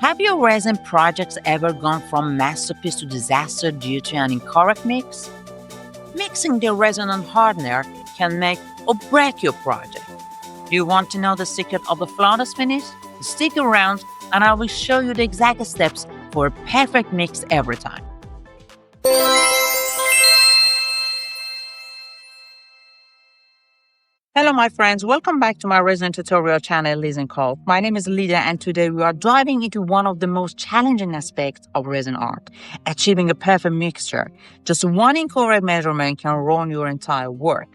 Have your resin projects ever gone from masterpiece to disaster due to an incorrect mix? Mixing the resin and hardener can make or break your project. Do you want to know the secret of the flawless finish? Stick around and I will show you the exact steps for a perfect mix every time. Hello, my friends. Welcome back to my resin tutorial channel, LisinCult. My name is Lydia, and today we are diving into one of the most challenging aspects of resin art, achieving a perfect mixture. Just one incorrect measurement can ruin your entire work.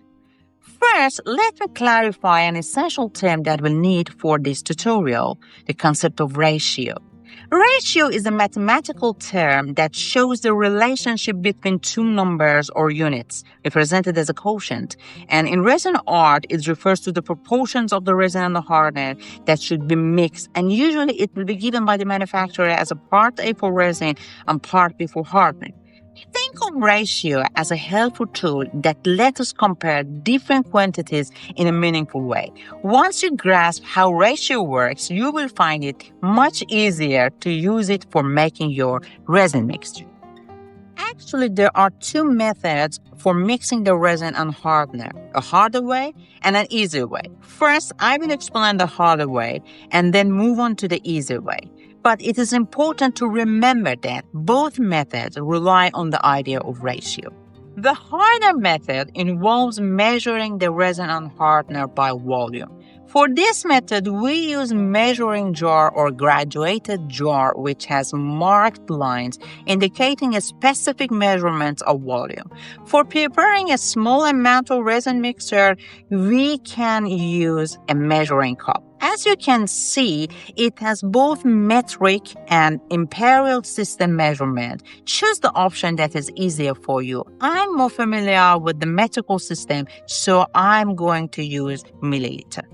First, let me clarify an essential term that we'll need for this tutorial, the concept of ratio. Ratio is a mathematical term that shows the relationship between two numbers or units, represented as a quotient. And in resin art, it refers to the proportions of the resin and the hardener that should be mixed. And usually it will be given by the manufacturer as a part A for resin and part B for hardening. Think of ratio as a helpful tool that lets us compare different quantities in a meaningful way. Once you grasp how ratio works, you will find it much easier to use it for making your resin mixture. Actually, there are two methods for mixing the resin and hardener, a harder way and an easier way. First, I will explain the harder way and then move on to the easier way. But it is important to remember that both methods rely on the idea of ratio. The harder method involves measuring the resin and hardener by volume. For this method, we use measuring jar or graduated jar which has marked lines indicating a specific measurement of volume. For preparing a small amount of resin mixture, we can use a measuring cup. As you can see, it has both metric and imperial system measurement. Choose the option that is easier for you. I'm more familiar with the metrical system, so I'm going to use milliliter.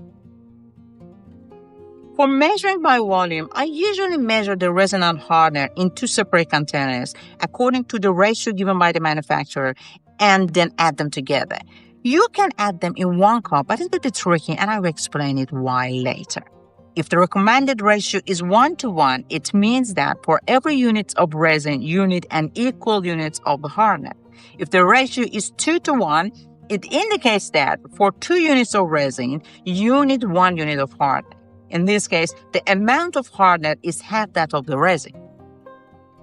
For measuring by volume, I usually measure the resin and hardener in two separate containers according to the ratio given by the manufacturer and then add them together. You can add them in one cup, but it will be tricky and I will explain it why later. If the recommended ratio is 1:1, it means that for every unit of resin, you need an equal unit of the hardener. If the ratio is 2:1, it indicates that for 2 units of resin, you need 1 unit of hardener. In this case, the amount of hardener is half that of the resin.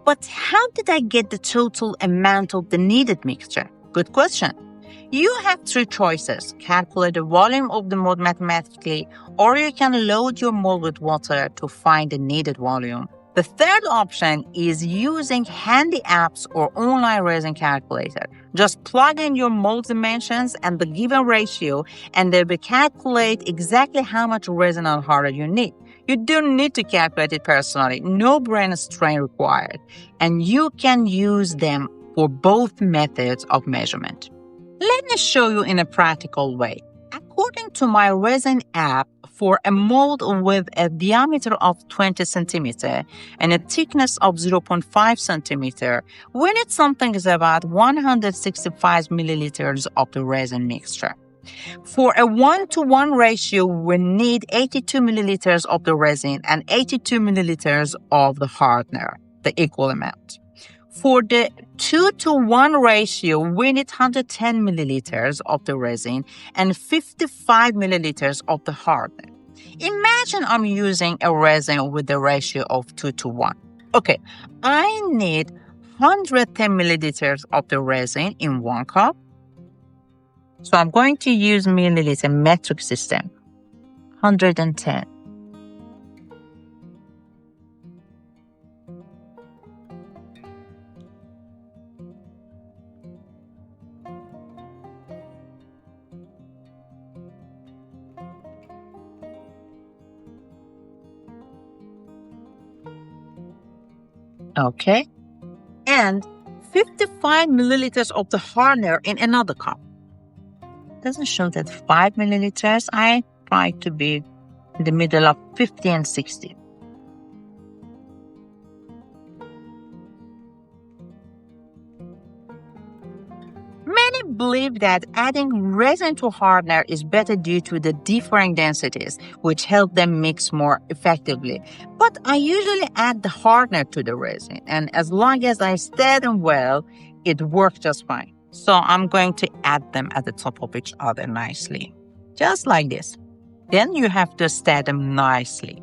But how did I get the total amount of the needed mixture? Good question. You have 3 choices. Calculate the volume of the mold mathematically, or you can load your mold with water to find the needed volume. The third option is using handy apps or online resin calculator. Just plug in your mold dimensions and the given ratio, and they will calculate exactly how much resin and hardener you need. You don't need to calculate it personally. No brain strain required. And you can use them for both methods of measurement. Let me show you in a practical way. According to my resin app, for a mold with a diameter of 20 centimeter and a thickness of 0.5 centimeter, we need something is about 165 milliliters of the resin mixture. For a 1:1 ratio, we need 82 milliliters of the resin and 82 milliliters of the hardener, the equal amount. For the 2:1 ratio, we need 110 milliliters of the resin and 55 milliliters of the hardener. Imagine I'm using a resin with the ratio of 2:1. Okay, I need 110 milliliters of the resin in 1 cup. So I'm going to use milliliter metric system, 110. Okay, and 55 milliliters of the hardener in another cup. Doesn't show that 5 milliliters. I try to be in the middle of 50 and 60. Many believe that adding resin to hardener is better due to the differing densities, which help them mix more effectively. But I usually add the hardener to the resin, and as long as I stir them well, it works just fine. So I'm going to add them at the top of each other nicely, just like this. Then you have to stir them nicely.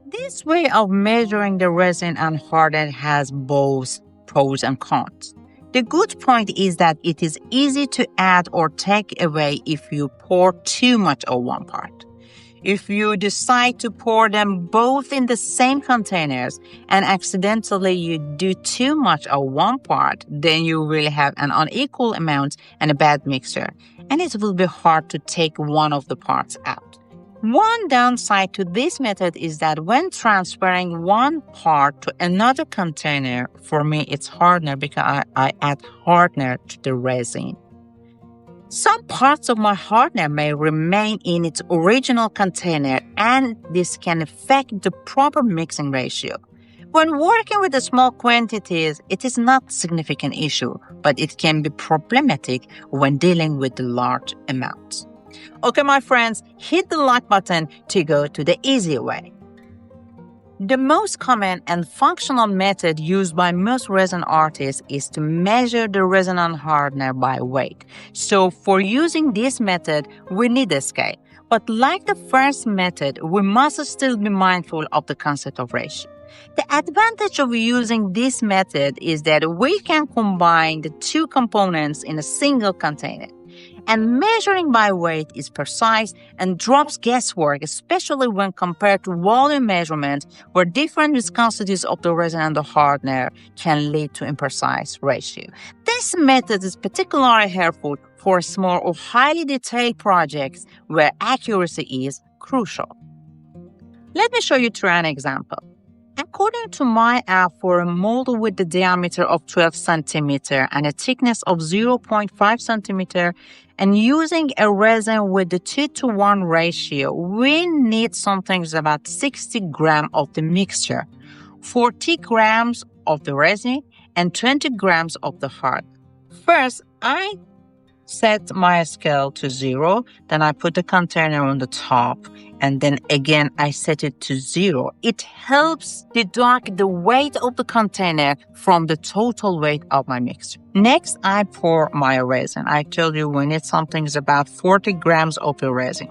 This way of measuring the resin and hardener has both pros and cons. The good point is that it is easy to add or take away if you pour too much of one part. If you decide to pour them both in the same containers and accidentally you do too much of one part, then you will have an unequal amount and a bad mixture, and it will be hard to take one of the parts out. One downside to this method is that when transferring one part to another container, for me it's hardener because I add hardener to the resin. Some parts of my hardener may remain in its original container, and this can affect the proper mixing ratio. When working with the small quantities, it is not a significant issue, but it can be problematic when dealing with the large amounts. Okay, my friends, hit the like button to go to the easy way. The most common and functional method used by most resin artists is to measure the resin on hardener by weight. So for using this method, we need a scale. But like the first method, we must still be mindful of the concept of ratio. The advantage of using this method is that we can combine the two components in a single container. And measuring by weight is precise and drops guesswork, especially when compared to volume measurement, where different viscosities of the resin and the hardener can lead to imprecise ratio. This method is particularly helpful for small or highly detailed projects where accuracy is crucial. Let me show you through an example. According to my app, for a mold with the diameter of 12 centimeter and a thickness of 0.5 centimeter, and using a resin with the 2-to-1 ratio, we need something about 60 grams of the mixture, 40 grams of the resin, and 20 grams of the hardener. First, I set my scale to 0, then I put the container on the top, and then again I set it to 0. It helps deduct the weight of the container from the total weight of my mixture. Next, I pour my resin. I told you we need something about 40 grams of the resin.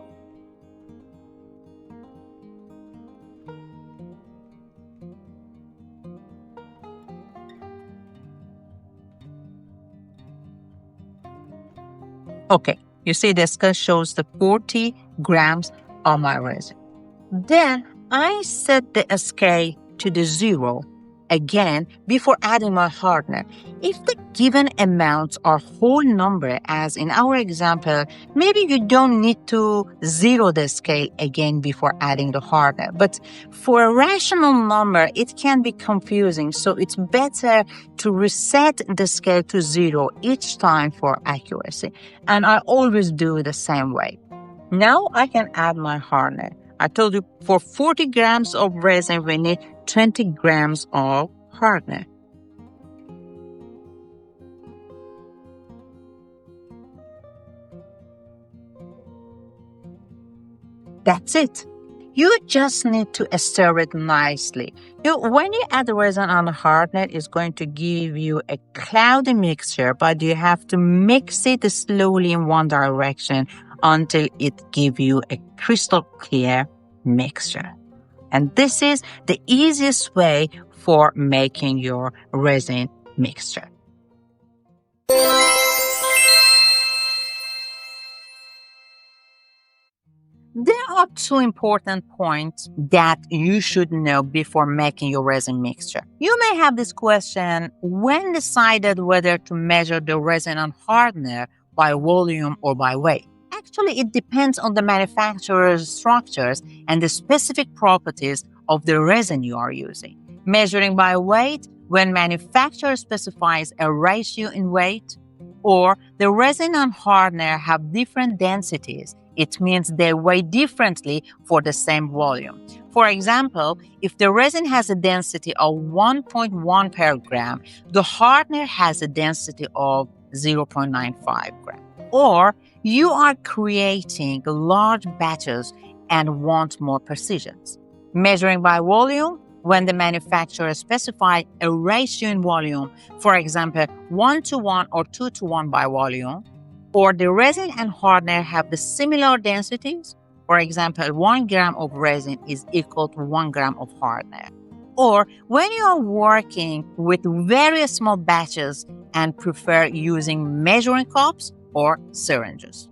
Okay, you see the scale shows the 40 grams of my resin. Then I set the scale to the 0 again before adding my hardener. If the given amounts are whole number, as in our example, maybe you don't need to zero the scale again before adding the hardener. But for a rational number, it can be confusing, so it's better to reset the scale to 0 each time for accuracy. And I always do it the same way. Now I can add my hardener. I told you for 40 grams of resin, we need 20 grams of hardener. That's it. You just need to stir it nicely. When you add the resin on the hardener, it's going to give you a cloudy mixture, but you have to mix it slowly in one direction until it gives you a crystal clear mixture. And this is the easiest way for making your resin mixture. There are two important points that you should know before making your resin mixture. You may have this question: when decided whether to measure the resin on hardener by volume or by weight? Actually, it depends on the manufacturer's structures and the specific properties of the resin you are using. Measuring by weight, when manufacturer specifies a ratio in weight, or the resin and hardener have different densities, it means they weigh differently for the same volume. For example, if the resin has a density of 1.1 per gram, the hardener has a density of 0.95 gram. Or you are creating large batches and want more precision. Measuring by volume, when the manufacturer specifies a ratio in volume, for example, 1:1 or 2:1 by volume, or the resin and hardener have the similar densities, for example, 1 gram of resin is equal to 1 gram of hardener. Or when you are working with very small batches and prefer using measuring cups or syringes.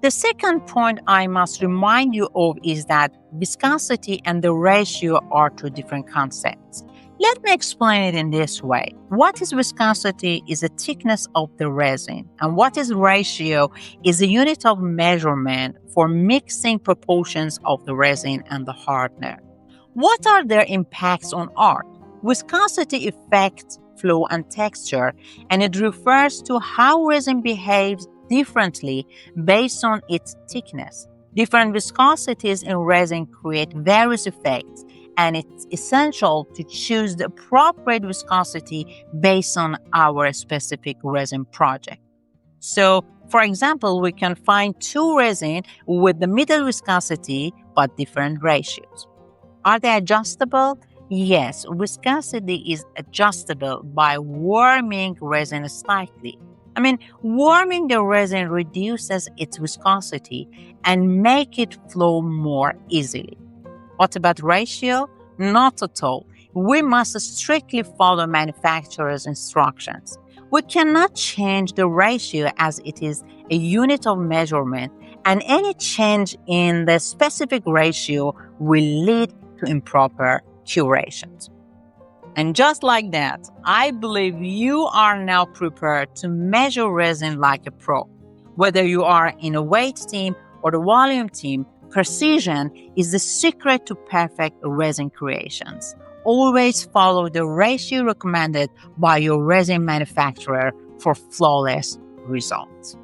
The second point I must remind you of is that viscosity and the ratio are two different concepts. Let me explain it in this way. What is viscosity is the thickness of the resin, and what is ratio is a unit of measurement for mixing proportions of the resin and the hardener. What are their impacts on art? Viscosity affects flow and texture, and it refers to how resin behaves differently based on its thickness. Different viscosities in resin create various effects, and it's essential to choose the appropriate viscosity based on our specific resin project. So, for example, we can find two resin with the middle viscosity but different ratios. Are they adjustable? Yes, viscosity is adjustable by warming resin slightly. Warming the resin reduces its viscosity and make it flow more easily. What about ratio? Not at all. We must strictly follow manufacturer's instructions. We cannot change the ratio as it is a unit of measurement, and any change in the specific ratio will lead to improper curations. And just like that, I believe you are now prepared to measure resin like a pro. Whether you are in a weight team or the volume team, precision is the secret to perfect resin creations. Always follow the ratio recommended by your resin manufacturer for flawless results.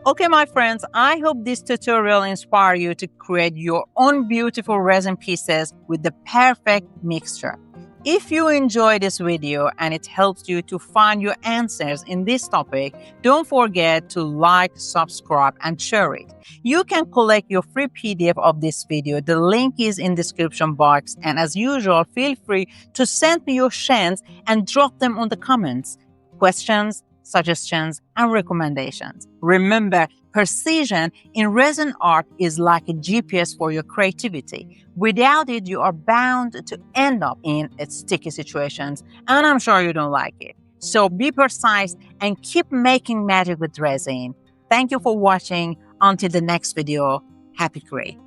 Okay, my friends, I hope this tutorial inspires you to create your own beautiful resin pieces with the perfect mixture. If you enjoyed this video and it helps you to find your answers in this topic, don't forget to like, subscribe, and share it. You can collect your free PDF of this video. The link is in the description box. And as usual, feel free to send me your shares and drop them on the comments, questions, suggestions, and recommendations. Remember, precision in resin art is like a GPS for your creativity. Without it, you are bound to end up in sticky situations, and I'm sure you don't like it. So be precise and keep making magic with resin. Thank you for watching. Until the next video, happy creating.